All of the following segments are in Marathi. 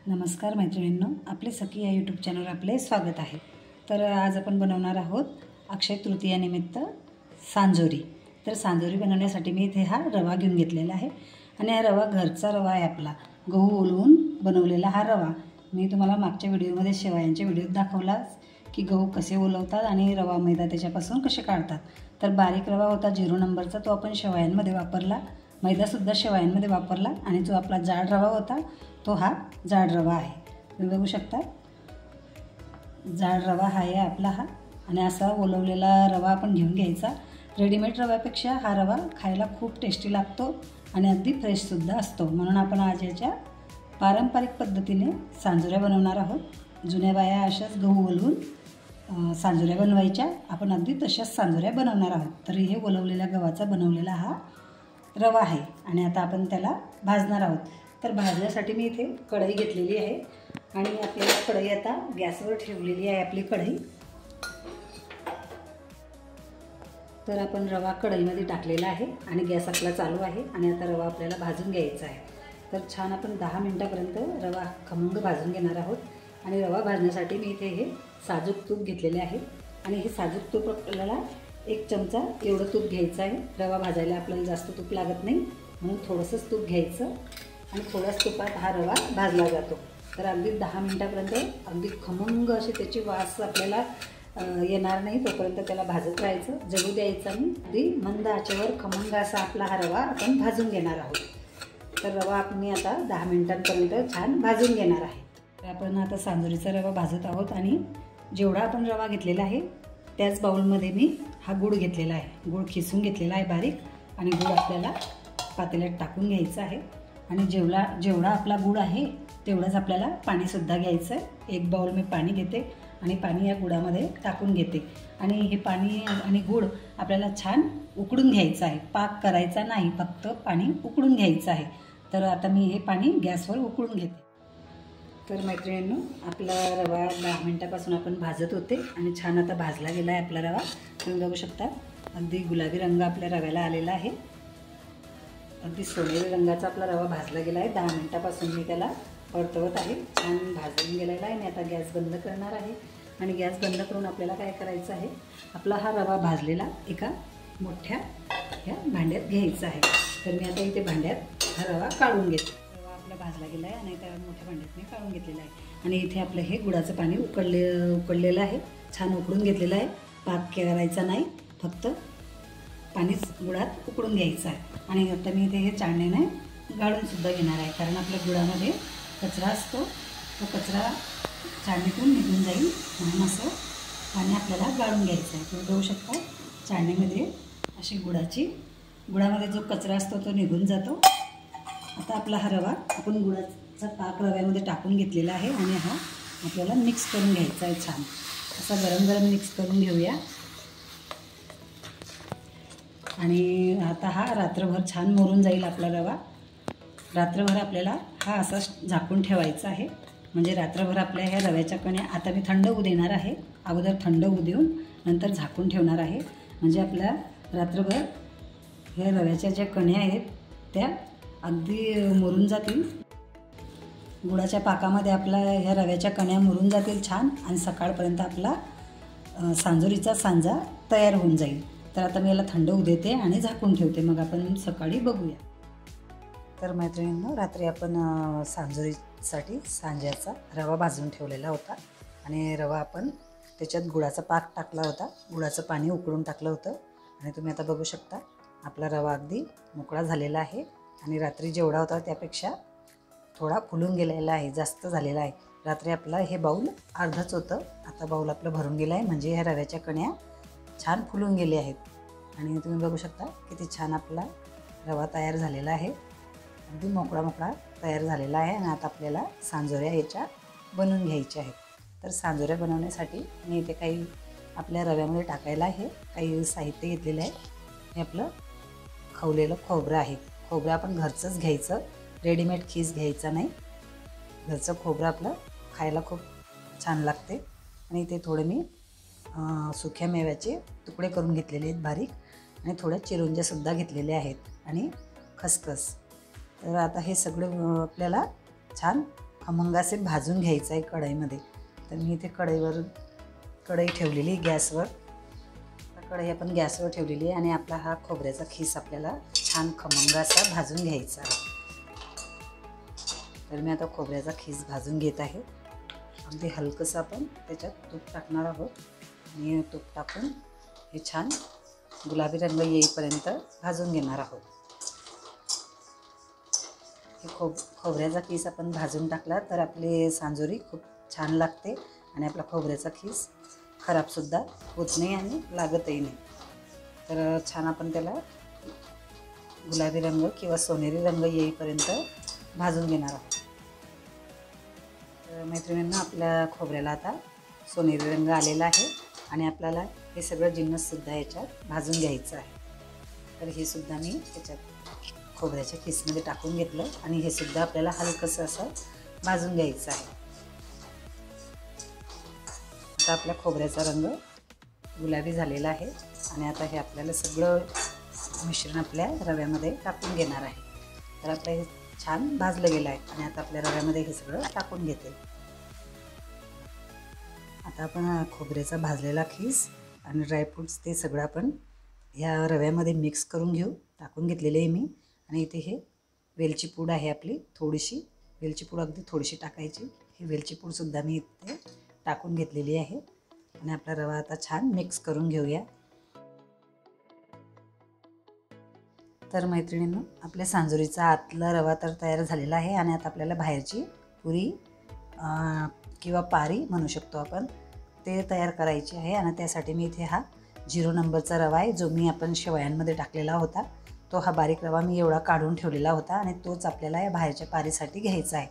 नमस्कार मैत्रिणींनो, आपले सखी या यूट्यूब चॅनलवर आपले स्वागत आहे। तर आज आपण बनवणार आहोत अक्षय तृतीयानिमित्त सांजोरी। तर सांजोरी बनवण्यासाठी मी इथे हा रवा घेऊन घेतलेला आहे आणि हा रवा घरचा रवा आहे आपला, गहू ओलवून बनवलेला हा रवा। मी तुम्हाला मागच्या व्हिडिओमध्ये शेवयांच्या व्हिडिओत दाखवला की गहू कसे ओलवतात आणि रवा मैदा त्याच्यापासून कसे काढतात। तर बारीक रवा होता 0 नंबरचा, तो आपण शेवयांमध्ये वापरला, मैदासुद्धा शेवयांमध्ये वापरला आणि जो आपला जाड रवा होता तो हा जाड रवा आहे। तुम्ही बघू शकता जाड रवा हा आहे आपला हा, आणि असा ओलवलेला रवा आपण घेऊन घ्यायचा। रेडीमेड रव्यापेक्षा हा रवा खायला खूप टेस्टी लागतो आणि अगदी फ्रेशसुद्धा असतो, म्हणून आपण आज याच्या पारंपरिक पद्धतीने सांजोऱ्या बनवणार आहोत। जुन्या बाया अशाच गहू ओलवून सांजोऱ्या बनवायच्या, आपण अगदी तशाच सांजोऱ्या बनवणार आहोत। तर हे ओलवलेल्या गव्हाचा बनवलेला हा रवा आहे आणि आता आपण त्याला भाजणार आहोत। तर भाजण्यासाठी मी इथे कढई घेतलेली आहे आणि आपल्याला कढई आता गॅसवर ठेवलेली आहे आपली कढई। तर आपण रवा कढईमध्ये टाकलेला आहे आणि गॅस आपला चालू आहे आणि आता रवा आपल्याला भाजून घ्यायचा आहे। तर छान आपण 10 मिनिटापर्यंत रवा खमंग भाजून घेणार आहोत। आणि रवा भाजण्यासाठी मी इथे हे साजूक तूप घेतलेले आहे आणि हे साजूक तूप आपल्याला 1 चमचा एवढं तूप घ्यायचं आहे। रवा भाजायला आपल्याला जास्त तूप लागत नाही, म्हणून थोडंसंच तूप घ्यायचं आणि थोड्याच तुपात हा रवा भाजला जातो। तर अगदी 10 मिनिटापर्यंत अगदी खमंग अशी त्याची वास आपल्याला येणार नाही तोपर्यंत त्याला भाजत राहायचं, जळू द्यायचं आणि अगदी मंद आचेवर खमंग असा आपला हा रवा आपण भाजून घेणार आहोत। तर रवा आपण आता 10 मिनिटांपर्यंत छान भाजून घेणार आहे। तर आपण आता सांजोरीचा रवा भाजत आहोत आणि जेवढा आपण रवा घेतलेला आहे त्याच बाउलमध्ये मी हा गूळ घेतलेला आहे, गूळ खिसून घेतलेला आहे बारीक, आणि गूळ आपल्याला पातेल्यात टाकून घ्यायचा आहे। आणि जेवढा आपला गूळ आहे तेवढंच आपल्याला पाणीसुद्धा घ्यायचं आहे। 1 बाउल मी पाणी घेते आणि पाणी या गुळामध्ये टाकून घेते आणि हे पाणी आणि गूळ आपल्याला छान उकळून घ्यायचं आहे, पाक करायचा नाही, फक्त पाणी उकळून घ्यायचं आहे। तर आता मी हे पाणी गॅसवर उकळून घेते। तर मैत्रिणींनो, आपला रवा 10 मिनिटापासून आपण भाजत होते आणि छान आता भाजला गेला आहे आपला रवा। तुम्ही बघू शकता अगदी गुलाबी रंग आपल्या रव्याला आलेला आहे, अगदी सोनेरी रंगाचा आपला रवा भाजला गेला आहे। 10 मिनिटापासून मी त्याला परतवत आहे, छान भाजून गेलेला आहे। आणि आता गॅस बंद करणार आहे आणि गॅस बंद करून आपल्याला काय करायचं आहे, आपला हा रवा भाजलेला एका मोठ्या ह्या भांड्यात घ्यायचा आहे। तर मी आता इथे भांड्यात हा रवा काढून घेते। रवा आपला भाजला गेला आहे आणि त्या मोठ्या भांड्यात मी काढून घेतलेला आहे आणि इथे आपलं हे गुळाचं पाणी उकळलेलं आहे, छान उकळून घेतलेलं आहे। पाक करायचा नाही, फक्त पाणीच गुळात उकळून घ्यायचं आहे। आणि आता मी इथे हे चाळणीने गाळूनसुद्धा घेणार आहे, कारण आपल्या गुळामध्ये कचरा असतो, तो कचरा चाळणीतून निघून जाईल, म्हणून असं पाणी आपल्याला गाळून घ्यायचं आहे। तुम्ही बघू शकता चाळणीमध्ये अशी गुळामध्ये जो कचरा असतो तो निघून जातो। आता आपला हा रवा आपण गुळाचा पाक रव्यामध्ये टाकून घेतलेला आहे आणि हा आपल्याला मिक्स करून घ्यायचा आहे, छान असा गरम गरम मिक्स करून घेऊया। आणि आता हा रात्रभर छान मुरून जाईल आपला रवा। रात्रभर आपल्याला हा असा झाकून ठेवायचा आहे, म्हणजे रात्रभर आपल्या ह्या रव्याच्या कण्या, आता मी थंड होऊ देणार आहे, अगोदर थंड होऊ देऊन नंतर झाकून ठेवणार आहे, म्हणजे आपल्या रात्रभर ह्या रव्याच्या ज्या कण्या आहेत त्या अगदी मुरून जातील। गुळाच्या पाकामध्ये आपल्या ह्या रव्याच्या कण्या मुरून जातील छान, आणि सकाळपर्यंत आपला सांजोरीचा सांजा तयार होऊन जाईल। तर आता मी याला थंड होऊ देते आणि झाकून ठेवते, मग आपण सकाळी बघूया। तर मैत्रिणींनो, रात्री आपण सांजोरीसाठी सांज्याचा रवा भाजून ठेवलेला होता आणि रवा आपण त्याच्यात गुळाचा पाक टाकला होता, गुळाचं पाणी उकळून टाकलं होतं आणि तुम्ही आता बघू शकता आपला रवा अगदी मोकळा झालेला आहे आणि रात्री जेवढा होता त्यापेक्षा थोडा फुलून गेलेला आहे, जास्त झालेला आहे। रात्री आपला हे बाऊल अर्धच होतं, आता बाऊल आपलं भरून गेलं आहे, म्हणजे ह्या रव्याच्या कण्या छान फुलून गेले आहेत। आणि तुम्ही बघू शकता किती छान आपला रवा तयार झालेला आहे, अगदी मोकळा तयार झालेला आहे। आणि आता आपल्याला सांजोऱ्या याच्या बनवून घ्यायच्या आहेत। तर सांजोऱ्या बनवण्यासाठी मी इथे काही आपल्या रव्यामध्ये टाकायला हे काही साहित्य घेतलेलं आहे। हे आपलं खवलेलं खोबरं आहे, खोबरं आपण घरचंच घ्यायचं, रेडीमेड खीस घ्यायचा नाही, घरचं खोबरं आपलं खायला खूप छान लागते। आणि इथे थोडे मी सुक्या मेव्याचे तुकडे करून घेतलेले आहेत बारीक, आणि थोड्या चिरोंज्यासुद्धा घेतलेल्या आहेत आणि खसखस। तर आता हे सगळं आपल्याला छान खमंग असे भाजून घ्यायचं आहे कढईमध्ये. तर मी इथे कढई ठेवलेली आहे गॅसवर. कढई आपण गॅसवर ठेवलेली आहे आणि आपला हा खोबऱ्याचा खीस आपल्याला छान खमंग असा भाजून घ्यायचा आहे. तर मी आता खोबऱ्याचा खीस भाजून घेत आहे. अगदी हलकंसं आपण त्याच्यात तूप टाकणार आहोत आणि तूप टाकून हे छान गुलाबी रंग येईपर्यंत भाजून घेणार आहोत. हे खोबऱ्याचा खीस आपण भाजून टाकला तर आपली सांजोरी खूप छान लागते आणि आपला खोबऱ्याचा खीस खराबसुद्धा होत नाही आणि लागतही नाही. तर छान आपण त्याला गुलाबी रंग किंवा सोनेरी रंग येईपर्यंत भाजून घेणार आहोत. तर मैत्रिणींना आपल्या खोबऱ्याला आता सोनेरी रंग आलेला आहे आणि आपल्याला हे सगळं जिन्नससुद्धा याच्यात भाजून घ्यायचं आहे. तर हे सुद्धा मी त्याच्यात खोबऱ्याच्या खिसमध्ये टाकून घेतलं आणि हे सुद्धा आपल्याला हलकंसं असं भाजून घ्यायचं आहे. आता आपल्या खोबऱ्याचा रंग गुलाबी झालेला आहे आणि आता हे आपल्याला सगळं मिश्रण आपल्या रव्यामध्ये टाकून घेणार आहे. तर आपलं हे छान भाजलं गेलं आहे आणि आता आपल्या रव्यामध्ये हे सगळं टाकून घेते. आता आपण खोबऱ्याचा भाजलेला खीस आणि ड्रायफ्रूट्स ते सगळं आपण ह्या रव्यामध्ये मिक्स करून घेऊ. टाकून घेतलेले आहे मी. आणि इथे हे वेलची पूड आहे आपली थोडीशी, वेलची पूड अगदी थोडीशी टाकायची. ही वेलची पूडसुद्धा मी इथे टाकून घेतलेली आहे आणि आपला रवा आता छान मिक्स करून घेऊया. तर मैत्रिणींनो, आपल्या सांजोरीचा आतला रवा तर तयार झालेला आहे आणि आता आपल्याला बाहेरची पुरी किंवा पारी म्हणू शकतो आपण ते तयार करायची आहे. आणि त्यासाठी मी इथे हा 0 नंबरचा रवा आहे जो मी आपण शेवयांमध्ये टाकलेला होता. तो हा बारीक रवा मी एवढा काढून ठेवलेला होता आणि तोच आपल्याला या बाहेरच्या पारीसाठी घ्यायचा आहे.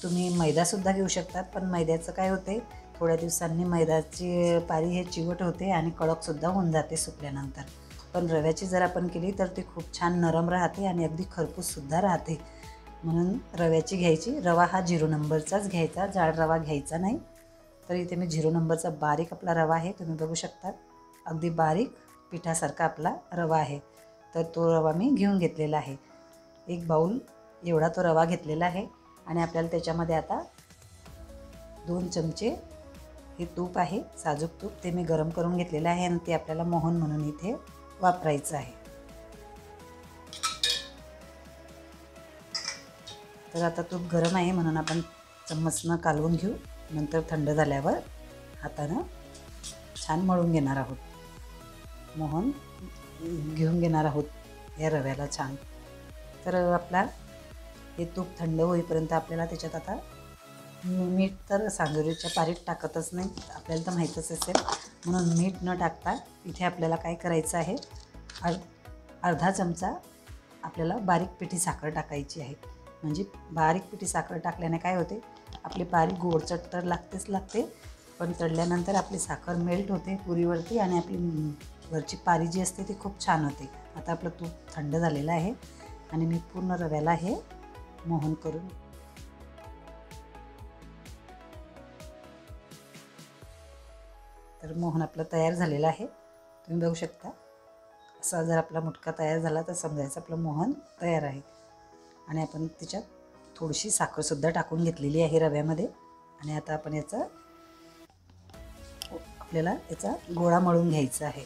तुम्ही मैदासुद्धा घेऊ शकतात, पण मैद्याचं काय होते, थोड्या दिवसांनी मैद्याची पारी हे चिवट होते आणि कडकसुद्धा होऊन जाते सुकल्यानंतर. पण रव्याची जर आपण केली तर ती खूप छान नरम राहते आणि अगदी खरपूससुद्धा राहते. म्हणून रव्याची घ्यायची. रवा हा 0 नंबरचाच घ्यायचा, जाड रवा घ्यायचा नाही. तर इथे मी 0 नंबरचा बारीक आपला रवा आहे, तुम्ही बघू शकता. अगदी बारीक पिठासारखा आपला रवा आहे. तर तो रवा मी घेऊन घेतलेला आहे. 1 बाऊल एवढा तो रवा घेतलेला आहे आणि आपल्याला त्याच्यामध्ये आता 2 चमचे हे तूप आहे, साजूक तूप, ते मी गरम करून घेतलेलं आहे आणि ते आपल्याला मोहन म्हणून इथे वापरायचं आहे. तर आता तूप गरम आहे म्हणून आपण चम्मचनं कालवून घेऊ. नंतर थंड झाल्यावर हातानं छान मळून घेणार आहोत. मोहन घेऊन घेणार आहोत या रव्याला छान. तर आपला हे तूप थंड होईपर्यंत आपल्याला त्याच्यात आता मीठ तर सांजोरीच्या पारीत टाकतच नाही, आपल्याला तर माहीतच असेल. म्हणून मीठ न टाकता इथे आपल्याला काय करायचं आहे, अर्धा चमचा आपल्याला बारीक पिठी साखर टाकायची आहे. म्हणजे बारीक पिठी साखर टाकल्याने काय होते, आपली पारी गोडचट तर लागतेच लागते, पण तळल्यानंतर आपली साखर मेल्ट होते पुरीवरती आणि आपली वरची पारी जी असते ती खूप छान होते. आता आपलं तूप थंड झालेलं आहे आणि मी पूर्ण रव्याला हे मोहन करून तर मोहन आपलं तयार झालेलं आहे. तुम्ही बघू शकता. असा जर आपला मुटका तयार झाला तर समजायचं आपलं मोहन तयार आहे. आणि आपण त्याच्यात थोडीशी साखरसुद्धा टाकून घेतलेली आहे रव्यामध्ये. आणि आता आपण आपल्याला याचा गोळा मळून घ्यायचा आहे.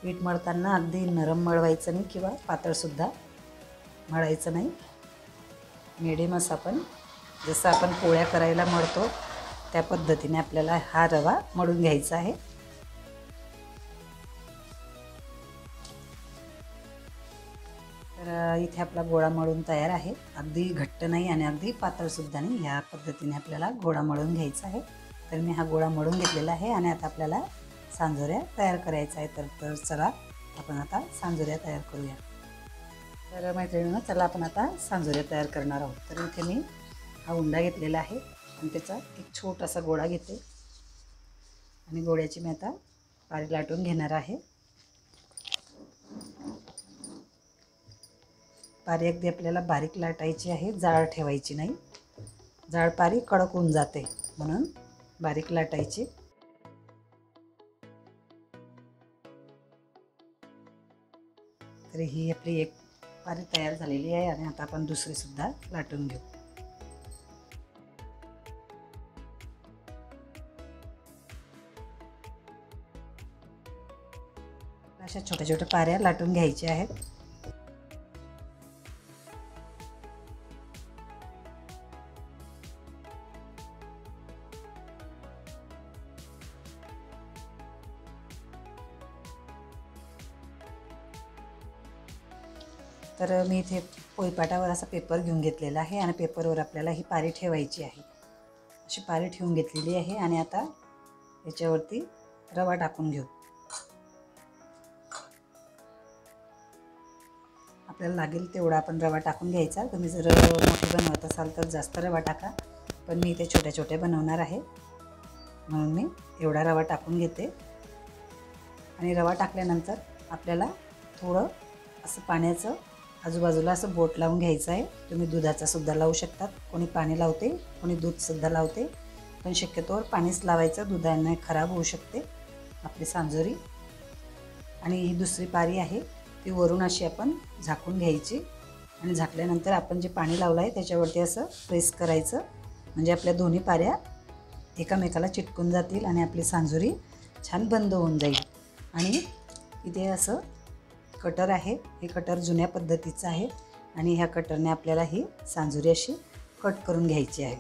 पीठ मळताना अगदी नरम मळवायचं नाही किंवा पातळसुद्धा मळायचं नाही. मिडियम असं आपण जसं आपण पोळ्या करायला मळतो त्या पद्धतीने आपल्याला हा रवा मळून घ्यायचा आहे. तर इथे आपला गोळा मळून तयार आहे. अगदी घट्ट नाही आणि अगदी पातळसुद्धा नाही, ह्या पद्धतीने आपल्याला गोळा मळून घ्यायचा आहे. तर मी हा गोळा मळून घेतलेला आहे आणि आता आपल्याला सांजोऱ्या तयार करायचा आहे. तर चला आपण आता सांजोऱ्या तयार करूया. तर मैत्रिणींनो, चला आपण आता सांजोऱ्या तयार करणार आहोत. तर इथे मी हा उंडा घेतलेला आहे आणि त्याचा एक छोटासा गोळा घेते आणि गोळ्याची मी आता पारी लाटून घेणार आहे. पारी अगदी आपल्याला बारीक लाटायची आहे, जाड ठेवायची नाही. जाड पारी कडक होऊन जाते म्हणून बारीक लाटायची. तर ही आपली एक पारी तयार झालेली आहे आणि आता आपण दुसरीसुद्धा लाटून घेऊ. अशा छोट्या छोट्या पाऱ्या लाटून घ्यायच्या आहेत. तर मी इथे पोळपाटावर असा पेपर घेऊन घेतलेला आहे आणि पेपरवर आपल्याला ही पारी ठेवायची आहे. अशी पारी ठेवून घेतलेली आहे आणि आता याच्यावरती रवा टाकून घेऊ. आपल्याला लागेल तेवढा आपण रवा टाकून घ्यायचा. तुम्ही जर मोठी बनवत असाल तर जास्त रवा टाका, पण मी इथे छोट्या छोट्या बनवणार आहे म्हणून मी एवढा रवा टाकून घेते. आणि रवा टाकल्यानंतर आपल्याला थोडं असं पाण्याचं आजूबाजूला असं बोट लावून घ्यायचं आहे. तुम्ही दुधाचा सुद्धा लावू शकतात. कोणी पाणी लावते, कोणी दूधसुद्धा लावते, पण शक्यतोवर पाणीच लावायचं. दुधाने खराब होऊ शकते आपली सांजोरी. आणि ही दुसरी पारी आहे ती वरून अशी आपण झाकून घ्यायची आणि झाकल्यानंतर आपण जे पाणी लावलं आहे त्याच्यावरती असं प्रेस करायचं, म्हणजे आपल्या दोन्ही पाऱ्या एकामेकाला चिटकून जातील आणि आपली सांजोरी छान बंद होऊन जाईल. आणि इथे असं कटर आहे. हे कटर जुन्या पद्धतीचं आहे आणि ह्या कटरने आपल्याला ही सांजोरी अशी कट करून घ्यायची आहे.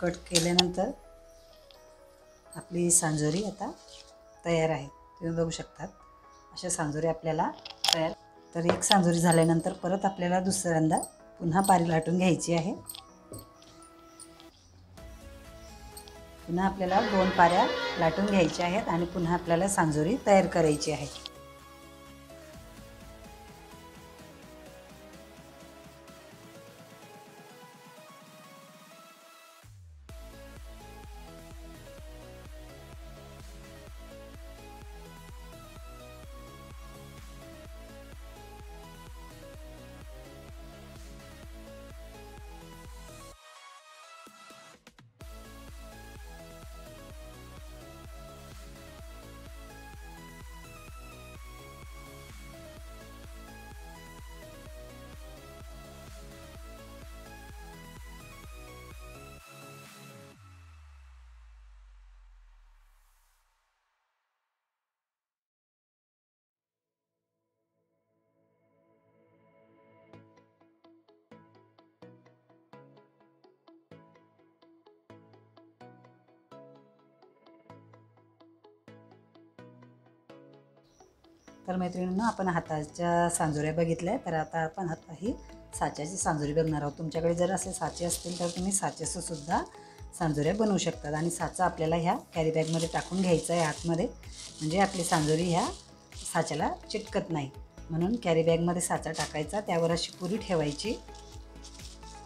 कट केल्यानंतर आपली सांजोरी आता तयार आहे. तुम्ही बघू शकतात अशा सांजोरी आपल्याला तयार. तर एक सांजोरी झाल्यानंतर परत आपल्याला दुसऱ्यांदा पुन्हा पारी लाटून घ्यायची आहे. पुन्हा आपल्याला 2 पाऱ्या लाटून घ्यायच्या आहेत आणि पुन्हा आपल्याला सांजोरी तयार करायची आहे. तर मैत्रिणींनो, आपण हाताच्या सांजोऱ्या बघितल्या, तर आता आपण आता ही साच्याची सांजोरी बघणार आहोत. तुमच्याकडे जर असे साचे असतील तर तुम्ही साच्याचं सुद्धा सांजोऱ्या बनवू शकतात. आणि साचा आपल्याला ह्या कॅरी बॅगमध्ये टाकून घ्यायचा आहे आतमध्ये, म्हणजे आपली सांजोरी ह्या साच्याला चिटकत नाही. म्हणून कॅरी बॅगमध्ये साचा टाकायचा, त्यावर अशी पुरी ठेवायची.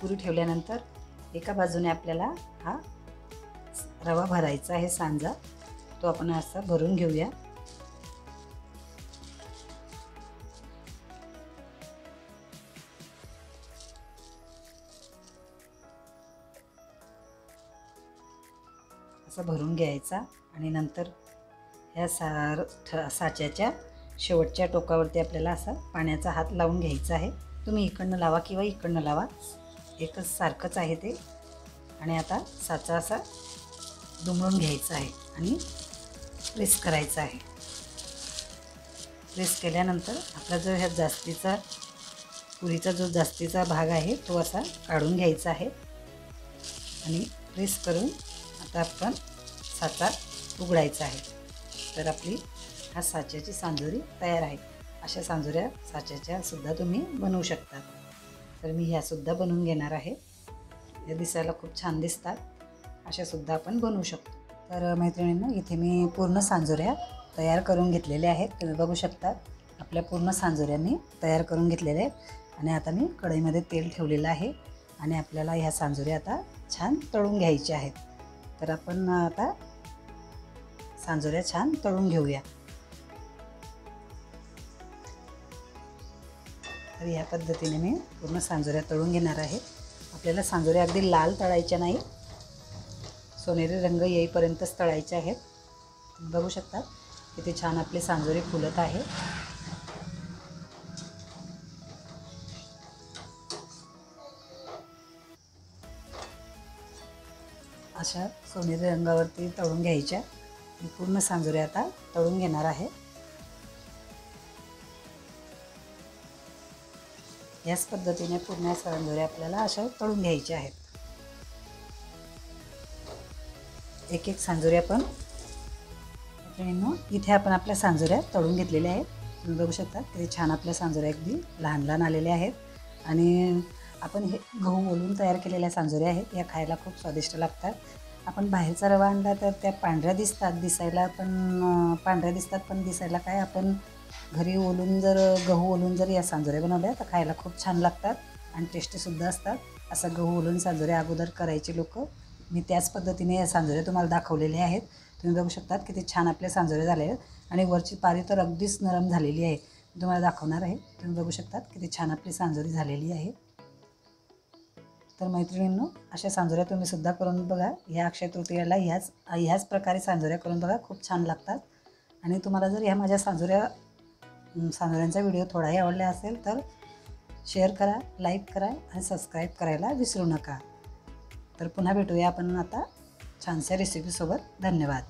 पुरी ठेवल्यानंतर एका बाजूने आपल्याला हा रवा भरायचा आहे सांजा, तो आपण असा भरून घेऊया. असं भरून घ्यायचा आणि नंतर ह्या साच्याच्या शेवटच्या टोकावरती आपल्याला असा पाण्याचा हात लावून घ्यायचा आहे. तुम्ही इकडनं लावा किंवा इकडनं लावा, एकच सारखंच आहे ते. आणि आता साचा असा दुमडून घ्यायचा आहे आणि प्रेस करायचा आहे. प्रेस केल्यानंतर आपला जो ह्या जास्तीचा पुरीचा जो जास्तीचा भाग आहे तो असा काढून घ्यायचा आहे आणि प्रेस करून आता आपण साचा उघडायचा आहे. तर आपली हा साच्याची सांजोरी तयार आहे. अशा सांजोऱ्या साच्याच्या सुद्धा तुम्ही बनवू शकता. तर मी ह्यासुद्धा बनवून घेणार आहे. या दिसायला खूप छान दिसतात, अशा सुद्धा आपण बनवू शकतो. तर मैत्रिणींनो, इथे मी पूर्ण सांजोऱ्या तयार करून घेतलेल्या आहेत. तुम्ही बघू शकता आपल्या पूर्ण सांजोऱ्यांनी तयार करून घेतलेल्या आहेत. आणि आता मी कढईमध्ये तेल ठेवलेलं आहे आणि आपल्याला ह्या सांजोऱ्या आता छान तळून घ्यायच्या आहेत. तर आपण आता सांजोऱ्या छान तळून घेऊया. तर ह्या पद्धतीने मी पूर्ण सांजोऱ्या तळून घेणार आहे. आपल्याला सांजोऱ्या अगदी लाल तळायच्या नाही, सोनेरी रंग येईपर्यंतच तळायचे आहेत. बघू शकता किती छान आपले सांजोरे फुलत आहे. अशा सोनेरी रंगावरती तळून घ्यायच्या. मी पूर्ण सांजोऱ्या आता तळून घेणार आहे. याच पद्धतीने पूर्ण सांजोऱ्या आपल्याला अशा तळून घ्यायच्या आहेत. एक एक सांजोऱ्या पण इथे आपण आपल्या सांजोऱ्या तळून घेतलेल्या आहेत. तुम्ही बघू शकता किती छान आपल्या सांजोऱ्या अगदी लहान लहान आलेल्या आहेत. आणि आपण हे गहू ओलून तयार केलेल्या सांजोऱ्या आहेत. या खायला खूप स्वादिष्ट लागतात. आपण बाहेरचा रवा आणला तर त्या पांढऱ्या दिसतात, पण दिसायला काय, आपण घरी ओलून जर गहू ओलून जर या सांजोऱ्या बनवल्या तर खायला खूप छान लागतात आणि टेस्टीसुद्धा असतात. असं गहू ओलून सांजोऱ्या अगोदर करायचे लोक. मी त्याच पद्धतीने या सांजोऱ्या तुम्हाला दाखवलेल्या आहेत. तुम्ही बघू शकता किती छान आपले सांजोरे झाले आहेत आणि वरची पारी तर अगदीच नरम झालेली आहे. तुम्हाला दाखवणार आहे. तुम्ही बघू शकता किती छान आपली सांजोरी झालेली आहे. तर मैत्रिणींनो, अशा सांजोऱ्या तुम्ही सुद्धा करून बघा. ह्या अक्षय तृतीयेला ह्याच प्रकारे सांजोऱ्या करून बघा, खूप छान लागतात. आणि तुम्हाला जर ह्या माझ्या सांजोऱ्यांचा व्हिडिओ थोडाही आवडला असेल तर शेअर करा, लाईक करा आणि सबस्क्राईब करायला विसरू नका. तर पुन्हा भेटूया आपण आता छानशा रेसिपीसोबत. धन्यवाद.